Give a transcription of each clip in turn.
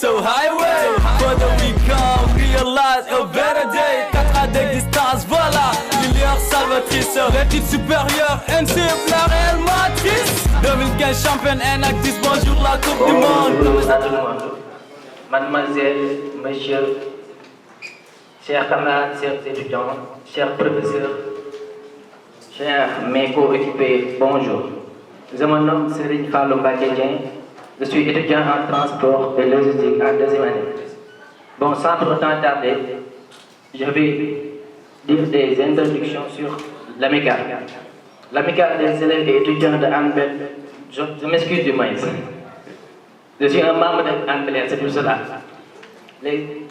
so highway. Further we come, realize a better day. 4 ans d'existence, voilà, milliards salvatrices. L'équipe supérieure, NCF, la réelle matrice. 2015 championne NAC10, bonjour la coupe du monde. Mademoiselle, monsieur, chers camarades, chers étudiants, chers professeurs, chers mes co-équipés, bonjour. Je me nomme Serigne Fallou Mbacké Dieng. Je suis étudiant en transport et logistique en 2e année. Bon, sans trop temps tarder, je vais dire des introductions sur l'amicale. L'amicale des élèves et étudiants de Hann-Bel, je m'excuse du maïs. Je suis un membre de Hann-Bel, c'est pour cela.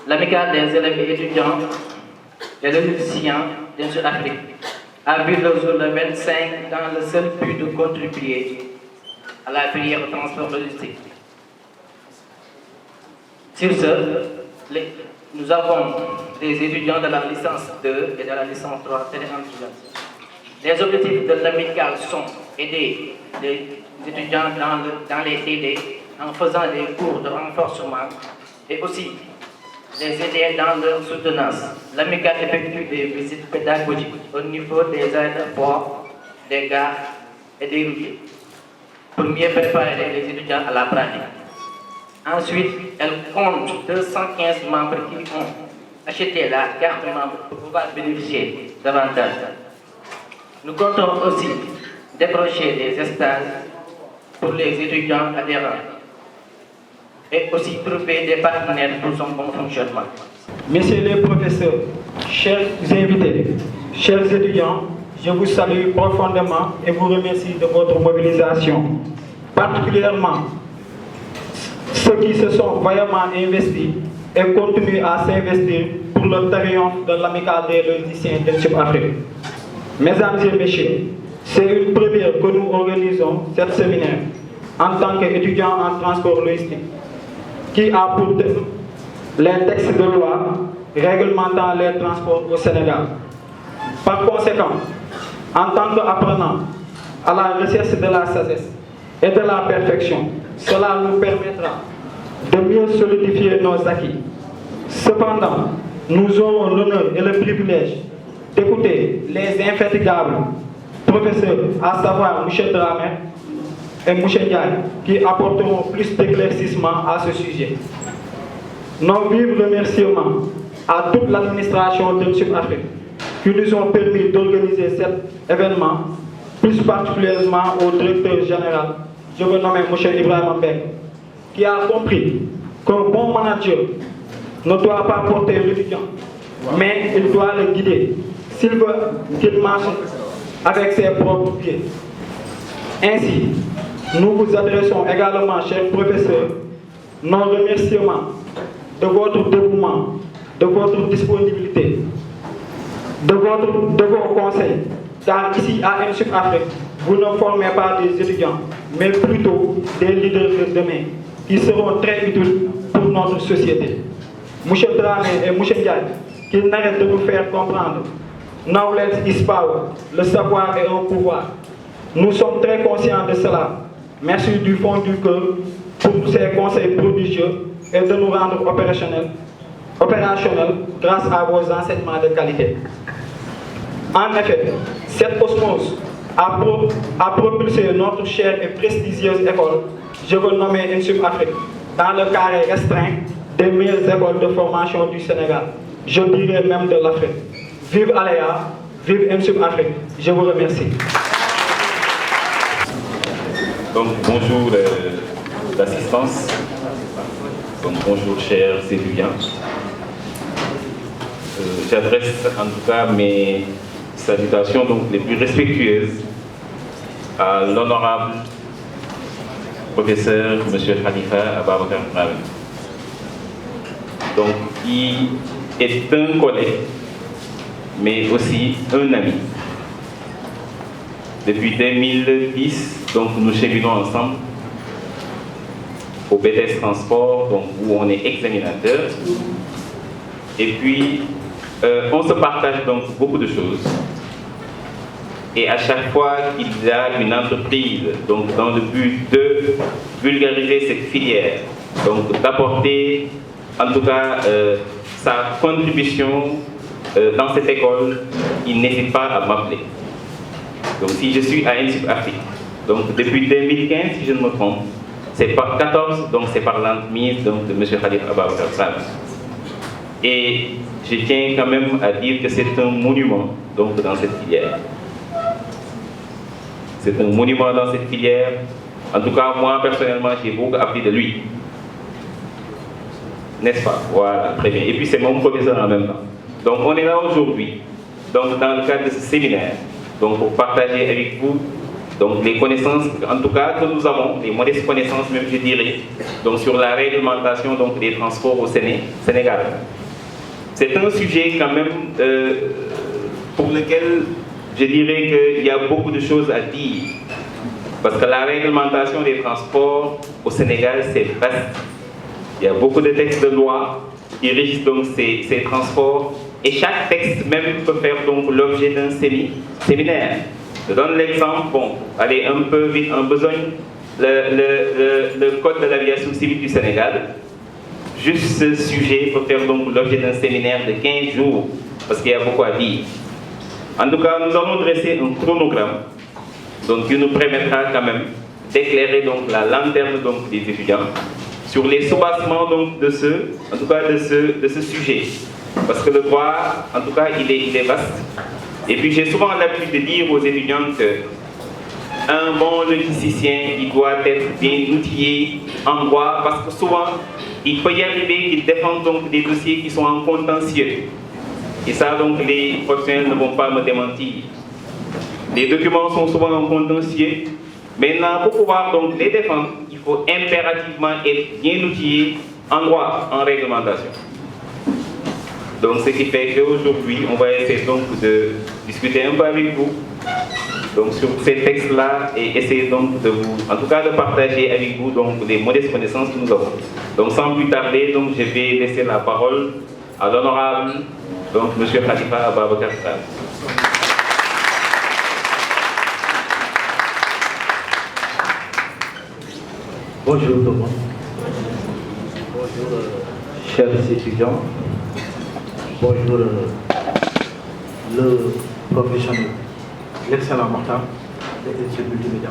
L'amicale des élèves et étudiants et logisticiens de Sud-Afrique a vu le jour le 25 dans le seul but de contribuer à la filière de transport logistique. Sur ce, nous avons des étudiants de la licence 2 et de la licence 3 téléinfluence. Les objectifs de l'amicale sont aider les étudiants dans les TD en faisant des cours de renforcement et aussi les aider dans leur soutenance. L'amicale effectue des visites pédagogiques au niveau des aéroports, des gares et des routes pour mieux préparer les étudiants à la pratique. Ensuite, elle compte 215 membres qui ont acheté la carte membre pour pouvoir bénéficier davantage. Nous comptons aussi décrocher des stages pour les étudiants adhérents et aussi trouver des partenaires pour son bon fonctionnement. Messieurs les professeurs, chers invités, chers étudiants, je vous salue profondément et vous remercie de votre mobilisation. Particulièrement ceux qui se sont vaillamment investis et continuent à s'investir pour le triomphe de l'amicale des logisticiens de Sud-Afrique. Mesdames et messieurs, c'est une première que nous organisons cette séminaire en tant qu'étudiants en transport logistique qui a pour thème les textes de loi réglementant les transports au Sénégal. Par conséquent, en tant qu'apprenants à la recherche de la sagesse et de la perfection, cela nous permettra de mieux solidifier nos acquis. Cependant, nous aurons l'honneur et le privilège d'écouter les infatigables professeurs, à savoir M. Dramé et M. Ndiaye, qui apporteront plus d'éclaircissement à ce sujet. Nos vifs remerciements à toute l'administration de Sud-Afrique qui nous ont permis d'organiser cet événement, plus particulièrement au directeur général, je veux nommer M. Ibrahima Mbengue, qui a compris qu'un bon manager ne doit pas porter l'étudiant, mais il doit le guider s'il veut qu'il marche avec ses propres pieds. Ainsi, nous vous adressons également, chers professeurs, nos remerciements de votre dévouement, de votre disponibilité, de vos conseils, car ici à Sud-Afrique, vous ne formez pas des étudiants, mais plutôt des leaders de demain qui seront très utiles pour notre société. M. Dramé et M. Ndiaye, qu'ils n'arrêtent de nous faire comprendre. Knowledge is power, le savoir est un pouvoir. Nous sommes très conscients de cela. Merci du fond du cœur pour ces conseils prodigieux et de nous rendre opérationnels grâce à vos enseignements de qualité. En effet, cette osmose a propulsé notre chère et prestigieuse école, je veux nommer Sud-Afrique, dans le carré restreint des meilleures écoles de formation du Sénégal, je dirais même de l'Afrique. Vive Aléa, vive Sud-Afrique. Je vous remercie. Donc bonjour l'assistance, donc bonjour chers étudiants. J'adresse en tout cas mes salutations donc les plus respectueuses à l'honorable professeur M. Khalifa Ababacar Dramé, donc qui est un collègue mais aussi un ami. Depuis 2010, donc nous cheminons ensemble au BTS Transport, donc, où on est examinateur. Et puis, on se partage donc beaucoup de choses. Et à chaque fois qu'il y a une entreprise, donc dans le but de vulgariser cette filière donc d'apporter en tout cas sa contribution dans cette école, il n'hésite pas à m'appeler. Donc si je suis à INSUP Afrique, donc depuis 2015 si je ne me trompe, c'est par 14, donc c'est par l'entremise donc de M. Khalifa Ababacar Sall. Et je tiens quand même à dire que c'est un monument donc dans cette filière. C'est un monument dans cette filière. En tout cas, moi personnellement, j'ai beaucoup appris de lui. N'est-ce pas? Voilà, très bien. Et puis c'est mon professeur en même temps. Donc on est là aujourd'hui, donc dans le cadre de ce séminaire, donc pour partager avec vous donc les connaissances, en tout cas que nous avons, les modestes connaissances même je dirais, donc sur la réglementation donc des transports au Sénégal. C'est un sujet quand même pour lequel je dirais qu'il y a beaucoup de choses à dire. Parce que la réglementation des transports au Sénégal, c'est vaste. Il y a beaucoup de textes de loi qui régissent donc ces transports. Et chaque texte même peut faire donc l'objet d'un séminaire. Je donne l'exemple, bon, allez un peu vite en besogne, le code de l'aviation civile du Sénégal. Juste ce sujet peut faire donc l'objet d'un séminaire de 15 jours, parce qu'il y a beaucoup à dire. En tout cas, nous avons dressé un chronogramme, donc qui nous permettra quand même d'éclairer donc la lanterne donc des étudiants sur les soubassements donc de ce sujet. Parce que le droit, en tout cas, il est vaste. Et puis j'ai souvent l'habitude de dire aux étudiants qu'un bon logisticien, il doit être bien outillé en droit, parce que souvent, il peut y arriver qu'il défende donc des dossiers qui sont en contentieux. Et ça, donc, les professionnels ne vont pas me démentir. Les documents sont souvent en contentieux. Maintenant, pour pouvoir donc les défendre, il faut impérativement être bien outillé en droit, en réglementation. Donc, ce qui fait qu'aujourd'hui, on va essayer donc de discuter un peu avec vous donc, sur ces textes-là et essayer donc de vous, en tout cas, de partager avec vous donc les modestes connaissances que nous avons. Donc, sans plus tarder, donc, je vais laisser la parole à l'honorable donc M. Khalifa Ababacar Sall. Bonjour tout le monde. Bonjour chers étudiants. Bonjour le professionnel, l'excellent Martin des études multimédia.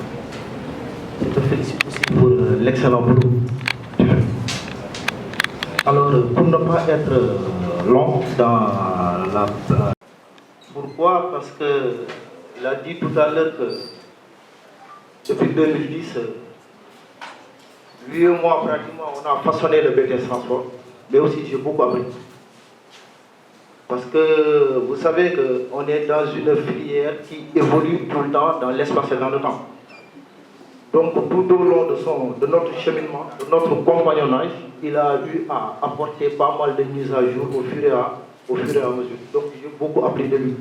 Je te félicite aussi pour l'excellent boulot. Alors, pour ne pas être long dans la... Pourquoi? Parce que il a dit tout à l'heure que depuis 2010, lui et moi, pratiquement, on a façonné le BTS Transport, mais aussi j'ai beaucoup appris. Parce que vous savez qu'on est dans une filière qui évolue tout le temps dans l'espace et dans le temps. Donc tout au long de notre cheminement, de notre compagnonnage, il a eu à apporter pas mal de mises à jour au fur et à mesure. Donc j'ai beaucoup appris de lui.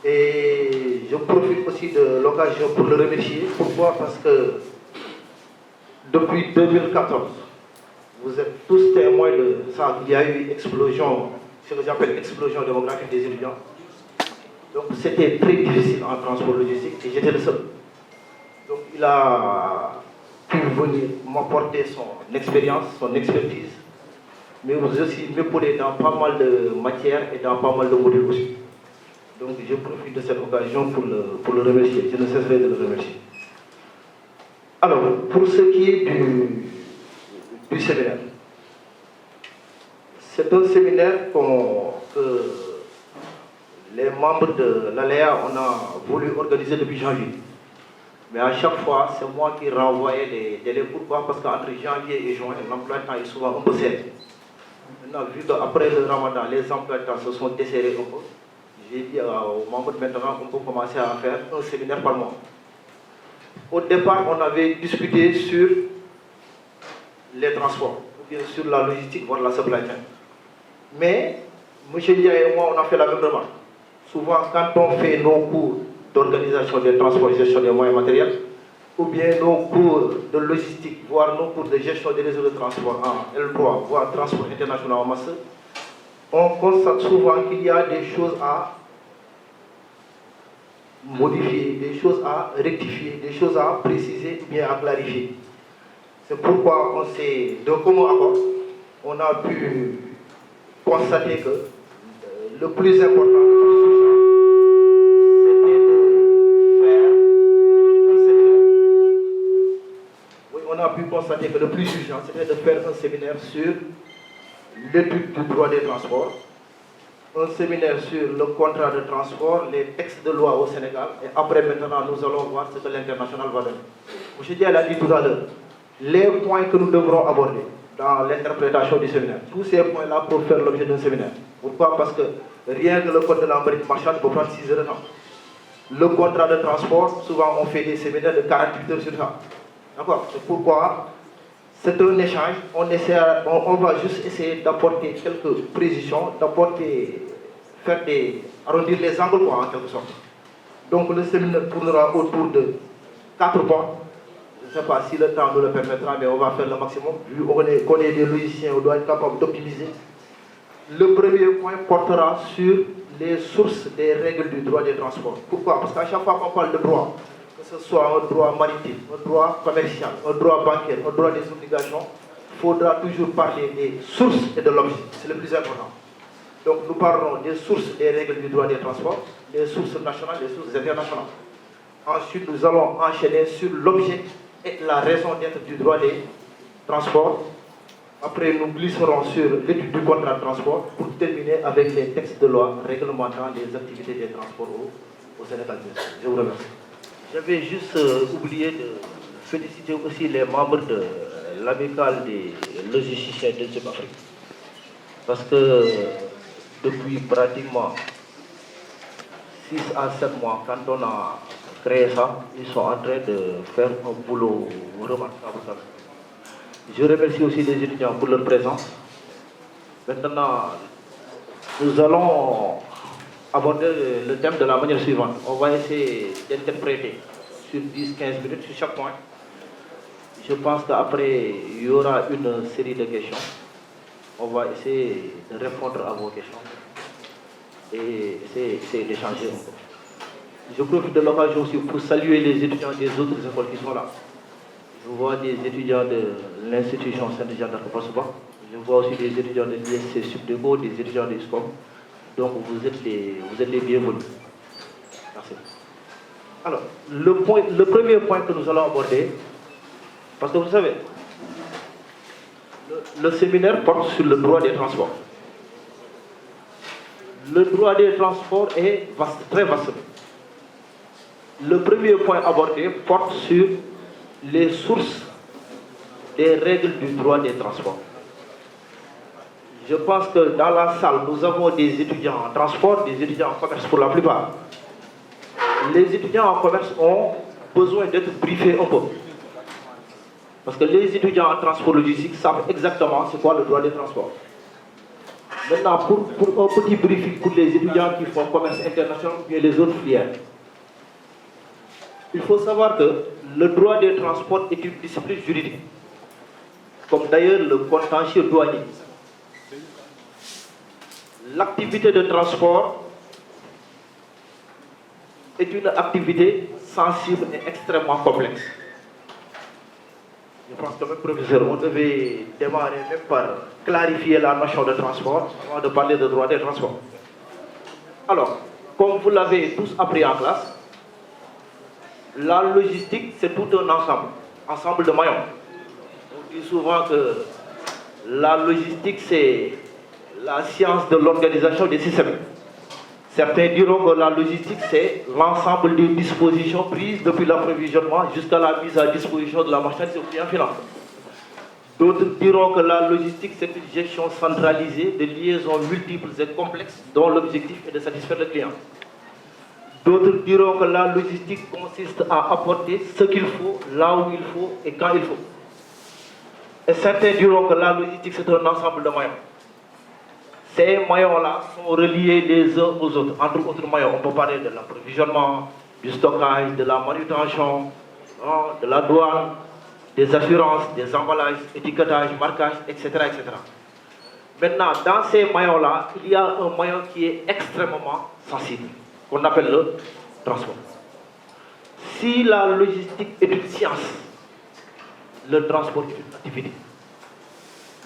Et je profite aussi de l'occasion pour le remercier. Pourquoi? Parce que depuis 2014, vous êtes tous témoins de ça. Il y a eu explosion, ce que j'appelle explosion démographique des étudiants. Donc c'était très difficile en transport logistique et j'étais le seul. Donc il a pu venir m'apporter son expérience, son expertise, mais aussi m'épauler dans pas mal de matières et dans pas mal de modules aussi. Donc je profite de cette occasion pour le remercier. Je ne cesserai de le remercier. Alors, pour ce qui est du séminaire, c'est un séminaire que les membres de l'ALEA on a voulu organiser depuis janvier. Mais à chaque fois, c'est moi qui renvoyais les délais. Pourquoi? Parce qu'entre janvier et juin, l'emploi de temps est souvent un peu serré. Maintenant, vu qu'après le ramadan, les emplois de temps se sont desserrés un peu, j'ai dit aux membres maintenant qu'on peut commencer à faire un séminaire par mois. Au départ, on avait discuté sur les transports, ou bien sur la logistique, voire la supply chain. Mais, M. Dia et moi, on a fait la même remarque. Souvent, quand on fait nos cours d'organisation des transports et gestion des moyens matériels, ou bien nos cours de logistique, voire nos cours de gestion des réseaux de transport en L3, voire transport international en masse, on constate souvent qu'il y a des choses à modifier, des choses à rectifier, des choses à préciser ou bien à clarifier. C'est pourquoi on s'est, de commun accord, on a pu constater que le plus important, c'était de faire un séminaire. Oui, on a pu constater que le plus urgent, c'était de faire un séminaire sur l'étude du droit des transports, un séminaire sur le contrat de transport, les textes de loi au Sénégal, et après maintenant nous allons voir ce que l'international va donner. M. Diallo a dit tout à l'heure, les points que nous devrons aborder dans l'interprétation du séminaire, tous ces points-là pour faire l'objet d'un séminaire. Pourquoi? Parce que rien que le code de la marine marchande peut prendre 6 heures de temps. Le contrat de transport, souvent on fait des séminaires de 48 heures sur ça. D'accord? C'est pourquoi c'est un échange, on va juste essayer d'apporter quelques précisions, arrondir les angles en quelque sorte. Donc le séminaire tournera autour de 4 points. Je ne sais pas si le temps nous le permettra, mais on va faire le maximum. Vu qu'on est des logiciens, on doit être capable d'optimiser. Le premier point portera sur les sources des règles du droit des transports. Pourquoi? Parce qu'à chaque fois qu'on parle de droit, que ce soit un droit maritime, un droit commercial, un droit bancaire, un droit des obligations, il faudra toujours parler des sources et de l'objet. C'est le plus important. Donc nous parlerons des sources des règles du droit des transports, des sources nationales, des sources internationales. Ensuite, nous allons enchaîner sur l'objet et la raison d'être du droit des transports. Après, nous glisserons sur l'étude du contrat de transport pour terminer avec les textes de loi réglementant les activités des transports au Sénégal. Je vous remercie. J'avais juste oublié de féliciter aussi les membres de l'amicale des logisticiens de Afrique. Parce que depuis pratiquement 6 à 7 mois, quand on a créé ça, ils sont en train de faire un boulot remarquable. Je remercie aussi les étudiants pour leur présence. Maintenant, nous allons aborder le thème de la manière suivante. On va essayer d'interpréter sur 10-15 minutes sur chaque point. Je pense qu'après, il y aura une série de questions. On va essayer de répondre à vos questions et essayer d'échanger un peu. Je profite de l'occasion aussi pour saluer les étudiants des autres écoles qui sont là. Je vois des étudiants de l'institution Saint-Jean d'Arc-Passouba. Je vois aussi des étudiants de l'ISC Subdeco, des étudiants de SCOM. Donc vous êtes les bienvenus. Merci. Alors, le premier point que nous allons aborder, parce que vous savez, le séminaire porte sur le droit des transports. Le droit des transports est vaste, très vaste. Le premier point abordé porte sur les sources des règles du droit des transports. Je pense que dans la salle, nous avons des étudiants en transport, des étudiants en commerce pour la plupart. Les étudiants en commerce ont besoin d'être briefés un peu. Parce que les étudiants en transport logistique savent exactement c'est quoi le droit des transports. Maintenant, pour un petit briefing pour les étudiants qui font commerce international ou bien les autres filières, il faut savoir que le droit des transports est une discipline juridique, comme d'ailleurs le contentieux douanier. L'activité de transport est une activité sensible et extrêmement complexe. Je pense que même professeur, on devait démarrer même par clarifier la notion de transport avant de parler de droit des transports. Alors, comme vous l'avez tous appris en classe, la logistique, c'est tout un ensemble de maillons. On dit souvent que la logistique, c'est la science de l'organisation des systèmes. Certains diront que la logistique, c'est l'ensemble des dispositions prises depuis l'approvisionnement jusqu'à la mise à disposition de la marchandise au client final. D'autres diront que la logistique, c'est une gestion centralisée de liaisons multiples et complexes dont l'objectif est de satisfaire le client. D'autres diront que la logistique consiste à apporter ce qu'il faut, là où il faut et quand il faut. Et certains diront que la logistique, c'est un ensemble de maillons. Ces maillons-là sont reliés les uns aux autres. Entre autres maillons, on peut parler de l'approvisionnement, du stockage, de la manutention, de la douane, des assurances, des emballages, étiquetage, marquage, etc., etc. Maintenant, dans ces maillons-là, il y a un maillon qui est extrêmement sensible, qu'on appelle le transport. Si la logistique est une science, le transport est une activité.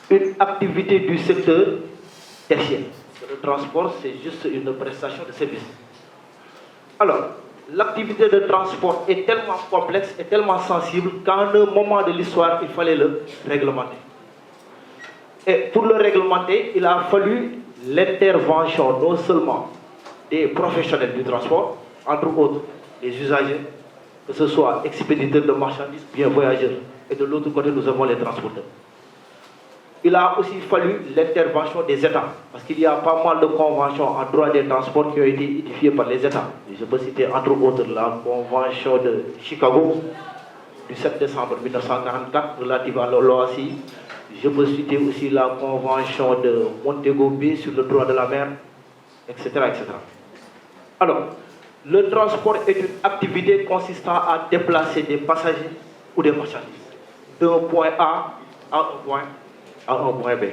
Une activité du secteur tertiaire. Le transport, c'est juste une prestation de service. Alors, l'activité de transport est tellement complexe et tellement sensible qu'à un moment de l'histoire, il fallait le réglementer. Et pour le réglementer, il a fallu l'intervention non seulement des professionnels du transport, entre autres les usagers, que ce soit expéditeurs de marchandises, bien voyageurs, et de l'autre côté, nous avons les transporteurs. Il a aussi fallu l'intervention des États, parce qu'il y a pas mal de conventions en droit des transports qui ont été édifiées par les États. Je peux citer entre autres la convention de Chicago du 7 décembre 1944 relative à l'OACI. Je peux citer aussi la convention de Montego Bay sur le droit de la mer, etc., etc. Alors, le transport est une activité consistant à déplacer des passagers ou des marchandises d'un point A à un point B.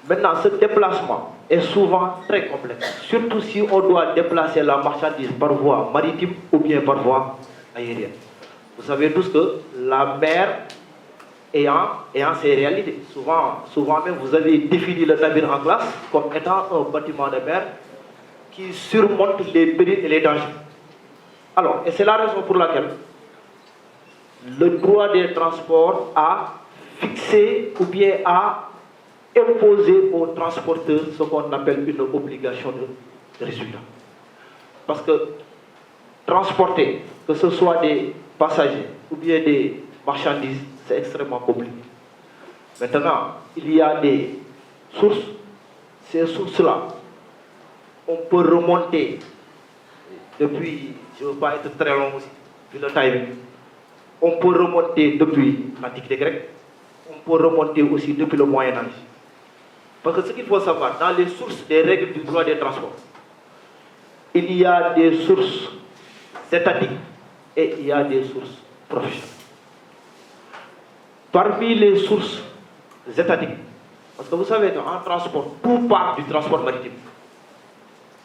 Maintenant, ce déplacement est souvent très complexe, surtout si on doit déplacer la marchandise par voie maritime ou bien par voie aérienne. Vous savez tous que la mer ayant ses réalités. Souvent même, vous avez défini le navire en classe comme étant un bâtiment de mer qui surmonte les périls et les dangers. Alors, et c'est la raison pour laquelle le droit des transports a fixé ou bien a imposé aux transporteurs ce qu'on appelle une obligation de résultat. Parce que transporter, que ce soit des passagers ou bien des marchandises, c'est extrêmement compliqué. Maintenant, il y a des sources. Ces sources-là, on peut remonter depuis, je ne veux pas être très long aussi, vu le timing. On peut remonter depuis l'Antiquité grecque. On peut remonter aussi depuis le Moyen-Âge. Parce que ce qu'il faut savoir, dans les sources des règles du droit des transports, il y a des sources étatiques et il y a des sources professionnelles. Parmi les sources étatiques, parce que vous savez qu'en transport, tout part du transport maritime.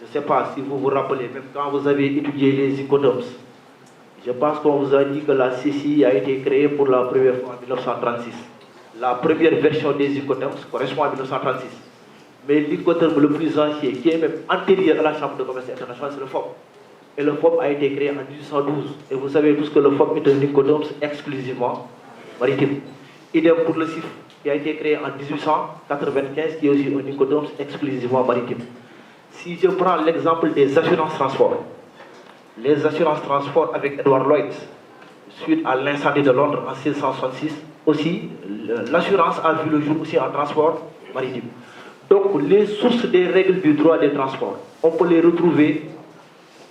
Je ne sais pas si vous vous rappelez, même quand vous avez étudié les Incoterms, je pense qu'on vous a dit que la CCI a été créée pour la première fois en 1936. La première version des Incoterms correspond à 1936. Mais l'Incoterm le plus ancien, qui est même antérieur à la Chambre de commerce internationale, c'est le FOB. Et le FOB a été créé en 1812. Et vous savez tous que le FOB est un Incoterm exclusivement maritime. Idem pour le CIF, qui a été créé en 1895, qui est aussi un Incoterm exclusivement maritime. Si je prends l'exemple des assurances transport, les assurances transport avec Edward Lloyd, suite à l'incendie de Londres en 1666, aussi, l'assurance a vu le jour aussi en transport maritime. Donc, les sources des règles du droit des transports, on peut les retrouver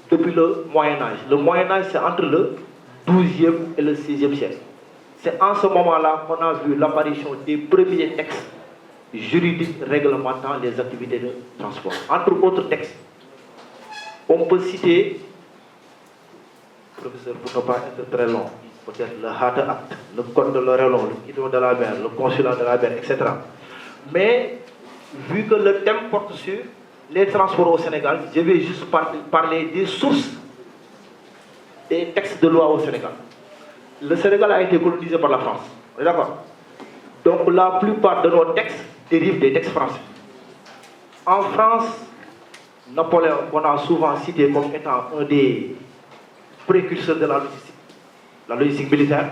depuis le Moyen-Âge. Le Moyen-Âge, c'est entre le XIIe et le XVIe siècle. C'est en ce moment-là qu'on a vu l'apparition des premiers textes juridiques réglementant les activités de transport. Entre autres textes, on peut citer, professeur, pour ne pas être très long, peut-être le Harder Act, le Code de l'Orelon, le Guidon de la mer, le Consulat de la mer, etc. Mais, vu que le thème porte sur les transports au Sénégal, je vais juste parler des sources des textes de loi au Sénégal. Le Sénégal a été colonisé par la France, d'accord? Donc la plupart de nos textes dérivent des textes français. En France, Napoléon, qu'on a souvent cité comme étant un des précurseurs de la logistique militaire,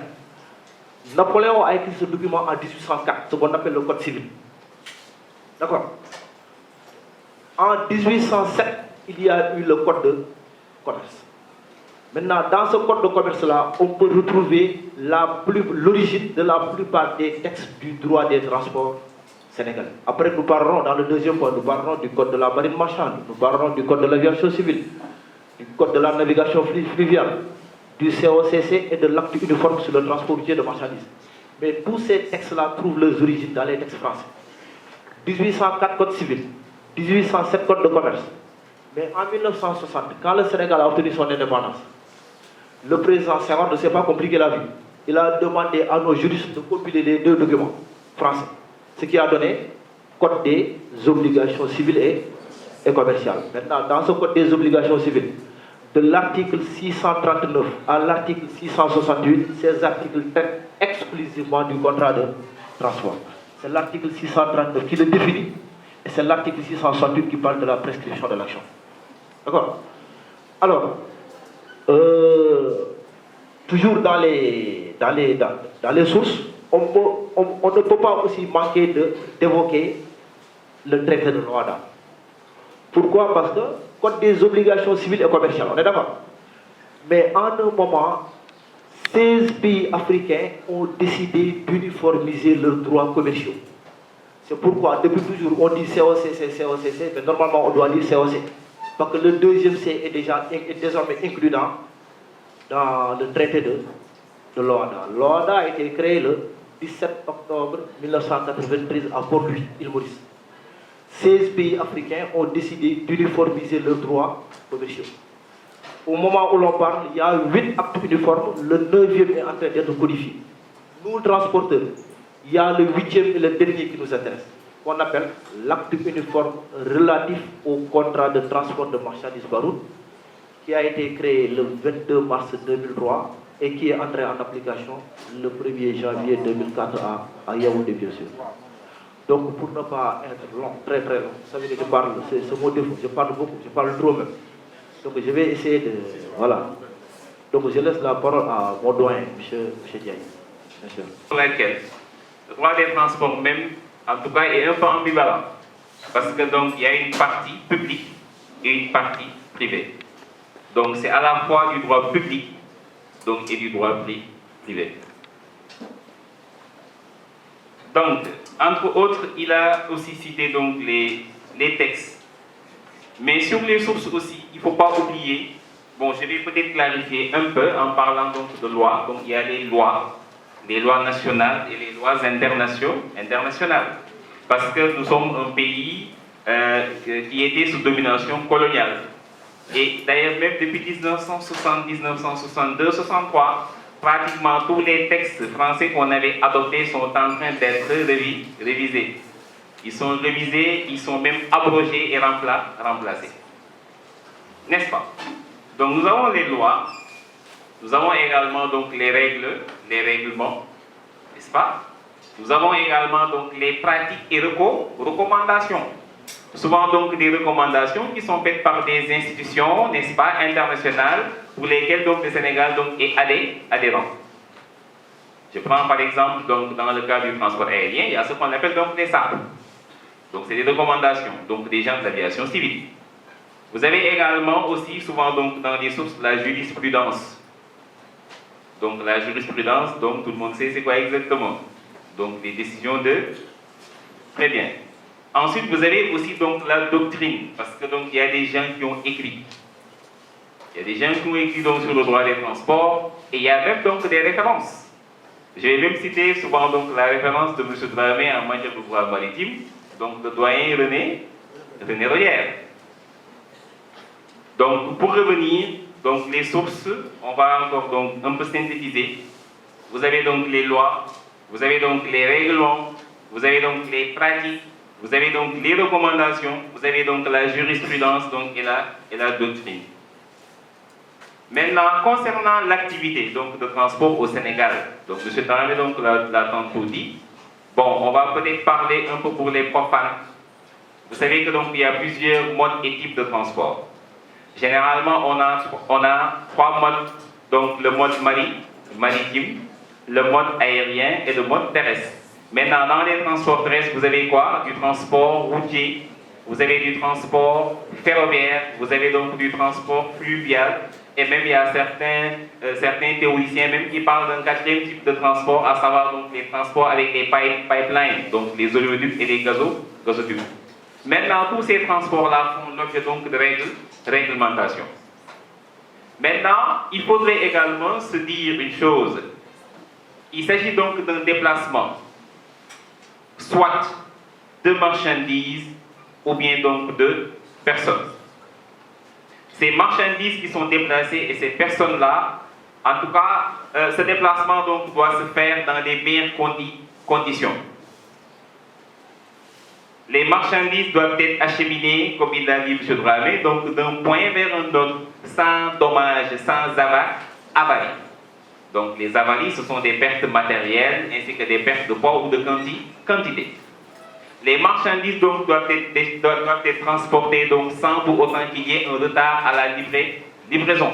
Napoléon a écrit ce document en 1804, ce qu'on appelle le Code civil. D'accord? En 1807, il y a eu le Code de commerce. Maintenant, dans ce Code de commerce-là, on peut retrouver l'origine de la plupart des textes du droit des transports sénégalais. Après, nous parlerons, dans le deuxième point, nous parlerons du Code de la marine marchande, nous parlerons du Code de l'aviation civile, du Code de la navigation fluviale, du COCC et de l'acte uniforme sur le transport routier de marchandises. Mais tous ces textes-là trouvent leurs origines dans les textes français. 1804 Code civil, 1807 Code de commerce. Mais en 1960, quand le Sénégal a obtenu son indépendance, le président Senghor ne s'est pas compliqué la vie. Il a demandé à nos juristes de compiler les deux documents français. Ce qui a donné Code des obligations civiles et commerciales. Maintenant, dans ce Code des obligations civiles, de l'article 639 à l'article 668, ces articles traitent exclusivement du contrat de transport. C'est l'article 639 qui le définit et c'est l'article 668 qui parle de la prescription de l'action. D'accord? Alors, toujours dans les sources, on ne peut pas aussi manquer d'évoquer le traité de Luanda. Pourquoi? Parce que Code des obligations civiles et commerciales, on est d'accord? Mais en un moment, 16 pays africains ont décidé d'uniformiser leurs droits commerciaux. C'est pourquoi, depuis toujours, on dit COCC, mais normalement on doit dire COC. Parce que le deuxième C est désormais inclus dans le traité de Luanda. Luanda a été créé le 17 octobre 1993 à Port-Louis, île Maurice. 16 pays africains ont décidé d'uniformiser leurs droits commerciaux. Au moment où l'on parle, il y a 8 actes uniformes, le 9e est en train d'être codifié. Nous, transporteurs, il y a le 8e et le dernier qui nous intéresse, qu'on appelle l'acte uniforme relatif au contrat de transport de marchandises par route, qui a été créé le 22 mars 2003 et qui est entré en application le 1er janvier 2004 à Yaoundé, bien sûr. Donc, pour ne pas être long, très très long, ça veut dire que je parle, c'est ce mot défaut, je parle beaucoup, je parle trop même. Donc, je vais essayer de. Voilà. Donc, je laisse la parole à mon doyen, M. Diaye. Pour laquelle le droit des transports même, en tout cas, est un peu ambivalent. Parce que donc, il y a une partie publique et une partie privée. Donc, c'est à la fois du droit public donc, et du droit privé. Donc, entre autres, il a aussi cité donc, les textes. Mais sur les sources aussi, il ne faut pas oublier, bon, je vais peut-être clarifier un peu en parlant donc de lois. Donc, il y a les lois nationales et les lois internationales. Parce que nous sommes un pays qui était sous domination coloniale. Et d'ailleurs, même depuis 1960, 1962, 1963, pratiquement tous les textes français qu'on avait adoptés sont en train d'être révisés. Ils sont révisés, ils sont même abrogés et remplacés. N'est-ce pas? Donc nous avons les lois, nous avons également donc les règlements, n'est-ce pas? Nous avons également donc les pratiques et recommandations. Souvent donc des recommandations qui sont faites par des institutions, n'est-ce pas, internationales, pour lesquelles donc le Sénégal donc est adhérent. Je prends par exemple donc dans le cas du transport aérien, il y a ce qu'on appelle donc les SAP. Donc c'est des recommandations donc des gens de l'aviation civile. Vous avez également aussi souvent donc dans les sources la jurisprudence. Donc la jurisprudence, donc tout le monde sait c'est quoi exactement. Donc les décisions de... Très bien. Ensuite, vous avez aussi donc la doctrine, parce que donc il y a des gens qui ont écrit. Il y a des gens qui ont écrit donc sur le droit des transports, et il y a même donc des références. Je vais même citer souvent donc la référence de M. Dramé en matière de droit maritime, donc le doyen René Royer. Donc pour revenir, donc les sources, on va encore donc un peu synthétiser. Vous avez donc les lois, vous avez donc les règlements, vous avez donc les pratiques, vous avez donc les recommandations, vous avez donc la jurisprudence donc, et la doctrine. Maintenant, concernant l'activité donc, de transport au Sénégal, donc M. Taramé donc l'a tantôt dit, bon, on va peut-être parler un peu pour les profanes. Vous savez que donc il y a plusieurs modes et types de transport. Généralement, on a 3 modes, donc le mode maritime, le mode aérien et le mode terrestre. Maintenant, dans les transports terrestres, vous avez quoi? Du transport routier, vous avez du transport ferroviaire, vous avez donc du transport fluvial, et même il y a certains théoriciens même qui parlent d'un 4e type de transport, à savoir donc les transports avec les pipelines, donc les oléoducs et les gazoducs. Maintenant, tous ces transports-là font l'objet donc de réglementation. Maintenant, il faudrait également se dire une chose. Il s'agit donc d'un déplacement, soit de marchandises ou bien donc de personnes. Ces marchandises qui sont déplacées et ces personnes-là, en tout cas, ce déplacement donc doit se faire dans les meilleures conditions. Les marchandises doivent être acheminées, comme il l'a dit M. Dramé, donc d'un point vers un autre, sans dommage, sans avarie. Donc les avaries, ce sont des pertes matérielles ainsi que des pertes de poids ou de quantité. Les marchandises donc, doivent être transportées donc, sans pour autant qu'il y ait un retard à la livraison.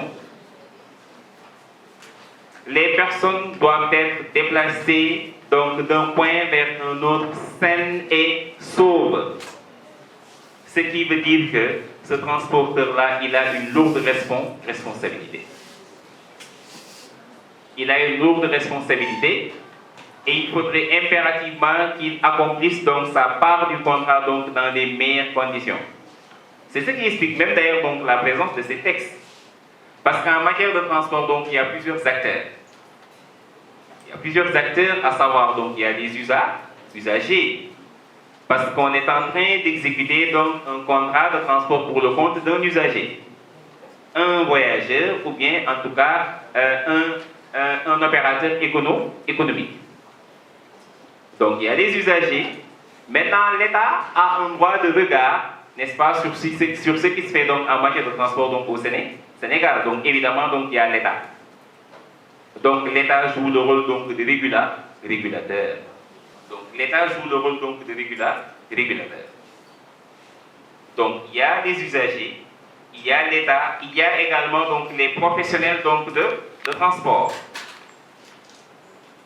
Les personnes doivent être déplacées donc, d'un point vers un autre saines et sauves. Ce qui veut dire que ce transporteur-là, il a une lourde responsabilité. Il a une lourde responsabilité et il faudrait impérativement qu'il accomplisse donc sa part du contrat donc, dans les meilleures conditions. C'est ce qui explique même d'ailleurs donc, la présence de ces textes. Parce qu'en matière de transport, donc, il y a plusieurs acteurs. Il y a plusieurs acteurs, à savoir, donc, il y a les usagers. Parce qu'on est en train d'exécuter donc, un contrat de transport pour le compte d'un usager. Un voyageur ou bien en tout cas un opérateur économique. Donc il y a les usagers. Maintenant, l'État a un droit de regard, n'est-ce pas, sur ce qui se fait donc, en matière de transport donc, au Sénégal. Donc évidemment, donc, il y a l'État. Donc l'État joue le rôle donc, de régulateur. Donc l'État joue le rôle donc, de régulateur. Donc il y a les usagers, il y a l'État, il y a également donc, les professionnels donc, de transport,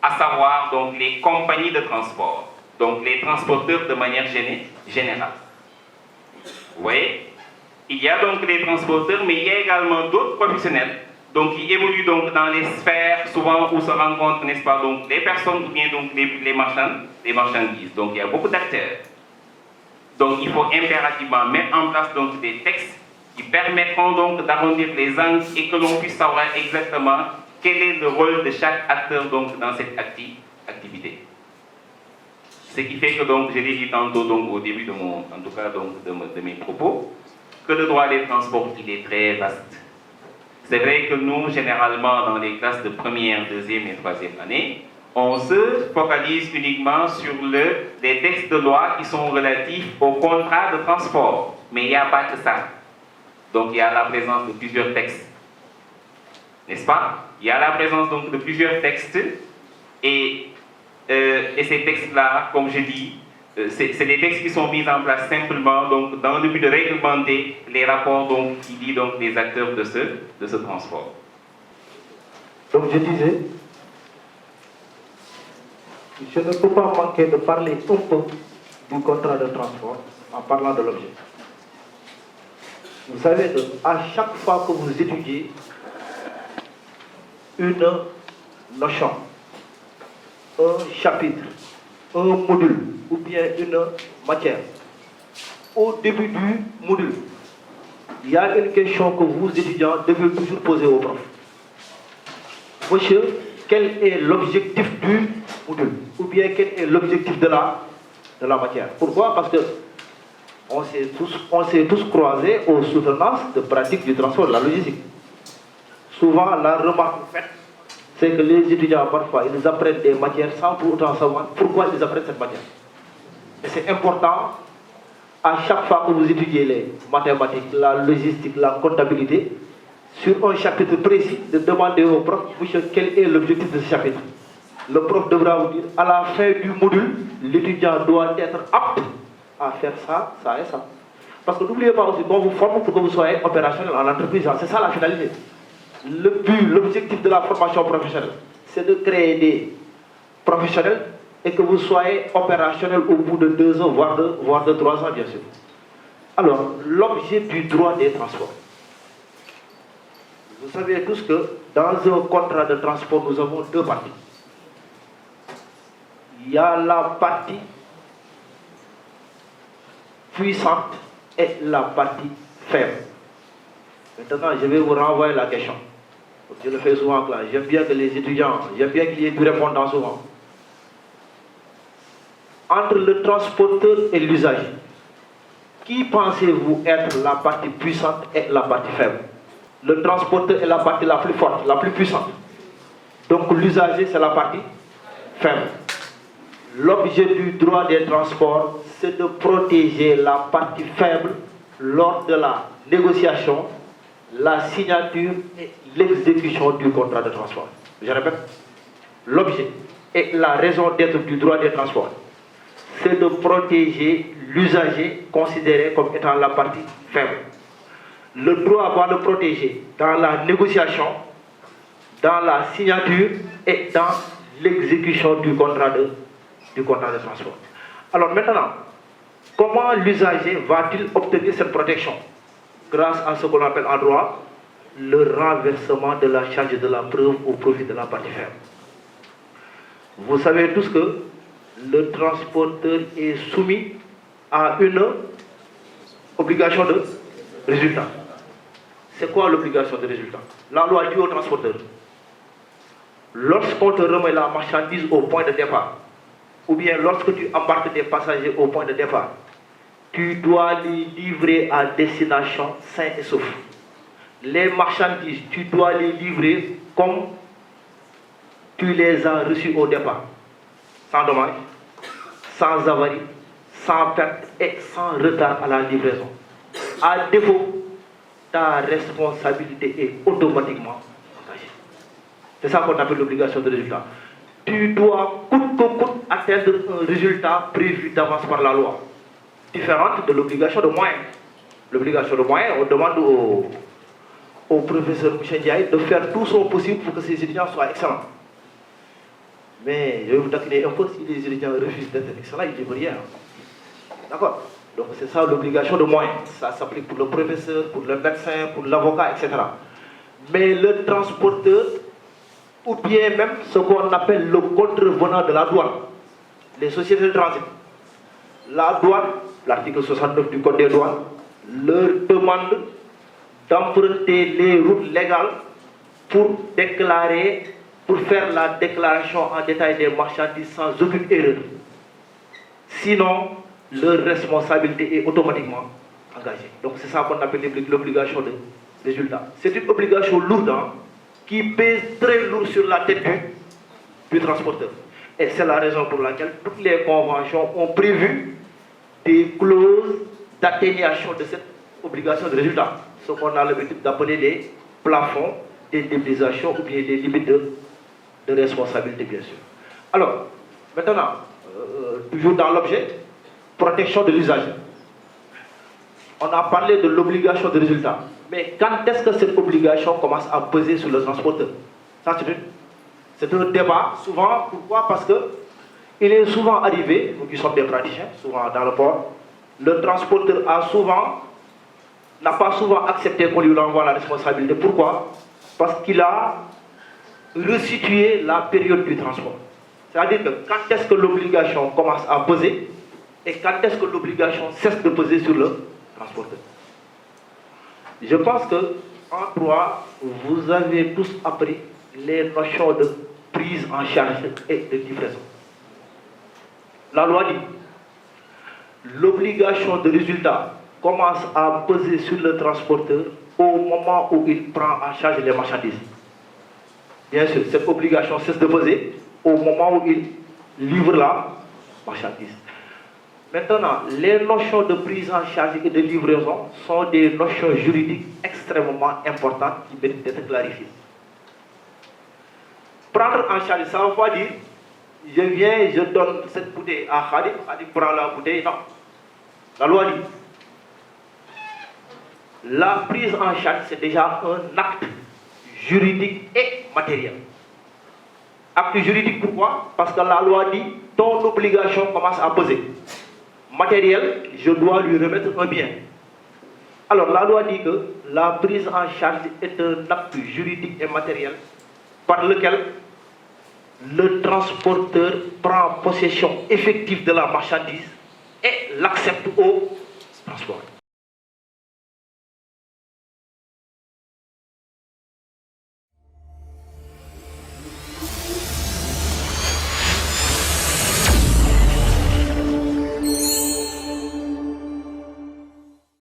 à savoir donc, les compagnies de transport, donc les transporteurs de manière générale. Vous voyez, il y a donc les transporteurs, mais il y a également d'autres professionnels donc, qui évoluent donc, dans les sphères souvent où se rencontrent, n'est-ce pas, donc, les personnes ou bien donc, les marchandises. Donc il y a beaucoup d'acteurs. Donc il faut impérativement mettre en place donc, des textes qui permettront donc d'arrondir les angles et que l'on puisse savoir exactement quel est le rôle de chaque acteur donc, dans cette activité. Ce qui fait que, donc, je l'ai dit tantôt donc, au début de mes propos, que le droit des transports, il est très vaste. C'est vrai que nous, généralement, dans les classes de première, deuxième et troisième année, on se focalise uniquement sur les textes de loi qui sont relatifs au contrat de transport. Mais il n'y a pas que ça. Donc il y a la présence de plusieurs textes. N'est-ce pas? Il y a la présence donc de plusieurs textes et ces textes-là, comme je dis, c'est des textes qui sont mis en place simplement donc, dans le but de réglementer les rapports donc, qui lient donc, les acteurs de ce transport. Donc je disais, je ne peux pas manquer de parler un peu du contrat de transport en parlant de l'objet. Vous savez qu'à chaque fois que vous étudiez une notion, un chapitre, un module ou bien une matière, au début du module, il y a une question que vous, étudiants, devez toujours poser au prof. Monsieur, quel est l'objectif du module? Ou bien quel est l'objectif de la matière? Pourquoi? Parce que on s'est tous croisés aux soutenances de pratique du transport, de la logistique. Souvent, la remarque faite, c'est que les étudiants, parfois, ils apprennent des matières sans pour autant savoir pourquoi ils apprennent cette matière. Et c'est important, à chaque fois que vous étudiez les mathématiques, la logistique, la comptabilité, sur un chapitre précis, de demander au prof, monsieur, quel est l'objectif de ce chapitre? Le prof devra vous dire, à la fin du module, l'étudiant doit être apte à faire ça, ça et ça. Parce que n'oubliez pas aussi qu'on vous forme pour que vous soyez opérationnel en entreprise. C'est ça la finalité. Le but, l'objectif de la formation professionnelle, c'est de créer des professionnels et que vous soyez opérationnel au bout de 2 ans, voire de 3 ans, bien sûr. Alors, l'objet du droit des transports. Vous savez tous que dans un contrat de transport, nous avons 2 parties. Il y a la partie puissante et la partie faible. Maintenant, je vais vous renvoyer la question. Je le fais souvent en classe. J'aime bien que les étudiants, j'aime bien qu'il y ait du répondant souvent. Entre le transporteur et l'usager, qui pensez-vous être la partie puissante et la partie faible? Le transporteur est la partie la plus forte, la plus puissante. Donc l'usager, c'est la partie faible. L'objet du droit des transports, c'est de protéger la partie faible lors de la négociation, la signature et l'exécution du contrat de transport. je répète, l'objet et la raison d'être du droit des transports, c'est de protéger l'usager considéré comme étant la partie faible. Le droit va le protéger dans la négociation, dans la signature et dans l'exécution du contrat de transport. Alors maintenant, comment l'usager va-t-il obtenir cette protection? Grâce à ce qu'on appelle en droit le renversement de la charge de la preuve au profit de la partie faible. Vous savez tous que le transporteur est soumis à une obligation de résultat. C'est quoi l'obligation de résultat? La loi dit au transporteur, lorsqu'on te remet la marchandise au point de départ, ou bien lorsque tu embarques des passagers au point de départ, tu dois les livrer à destination sains et saufs. Les marchandises, tu dois les livrer comme tu les as reçues au départ, sans dommage, sans avarie, sans perte et sans retard à la livraison. À défaut, ta responsabilité est automatiquement engagée. C'est ça qu'on appelle l'obligation de résultat. Tu dois coûte que coûte atteindre un résultat prévu d'avance par la loi, différente de l'obligation de moyens. L'obligation de moyens, on demande au professeur Michel Ndiaye de faire tout son possible pour que ses étudiants soient excellents. Mais je vais vous taquiner un peu, si les étudiants refusent d'être excellents, ils ne disent rien. D'accord? Donc c'est ça l'obligation de moyens. Ça s'applique pour le professeur, pour le médecin, pour l'avocat, etc. Mais le transporteur, ou bien même ce qu'on appelle le contrevenant de la douane, les sociétés de transit, la douane, l'article 69 du Code des douanes, leur demande d'emprunter les routes légales pour faire la déclaration en détail des marchandises sans aucune erreur. Sinon, leur responsabilité est automatiquement engagée. Donc c'est ça qu'on appelle l'obligation de résultat. C'est une obligation lourde, hein, qui pèse très lourd sur la tête du transporteur. Et c'est la raison pour laquelle toutes les conventions ont prévu des clauses d'atténuation de cette obligation de résultat. Ce qu'on a l'habitude d'appeler les plafonds d'indemnisation ou bien les limites de responsabilité, bien sûr. Alors, maintenant, toujours dans l'objet, protection de l'usager. On a parlé de l'obligation de résultat. Mais quand est-ce que cette obligation commence à peser sur le transporteur? Ça, c'est un débat, souvent. Pourquoi? Parce que il est souvent arrivé, nous qui sommes des praticiens, souvent dans le port, le transporteur n'a pas souvent accepté qu'on lui renvoie la responsabilité. Pourquoi? Parce qu'il a resitué la période du transport. C'est-à-dire que quand est-ce que l'obligation commence à peser et quand est-ce que l'obligation cesse de peser sur le transporteur. Je pense que en droit, vous avez tous appris les notions de prise en charge et de livraison. La loi dit l'obligation de résultat commence à peser sur le transporteur au moment où il prend en charge les marchandises. Bien sûr, cette obligation cesse de peser au moment où il livre la marchandise. Maintenant, les notions de prise en charge et de livraison sont des notions juridiques extrêmement importantes qui méritent d'être clarifiées. Prendre en charge, ça ne veut pas dire je viens, je donne cette bouteille à Khadim, Khadim prend la bouteille. Non. La loi dit la prise en charge, c'est déjà un acte juridique et matériel. Acte juridique, pourquoi? Parce que la loi dit ton obligation commence à peser. Matériel, je dois lui remettre un bien. Alors la loi dit que la prise en charge est un acte juridique et matériel par lequel le transporteur prend possession effective de la marchandise et l'accepte au transport.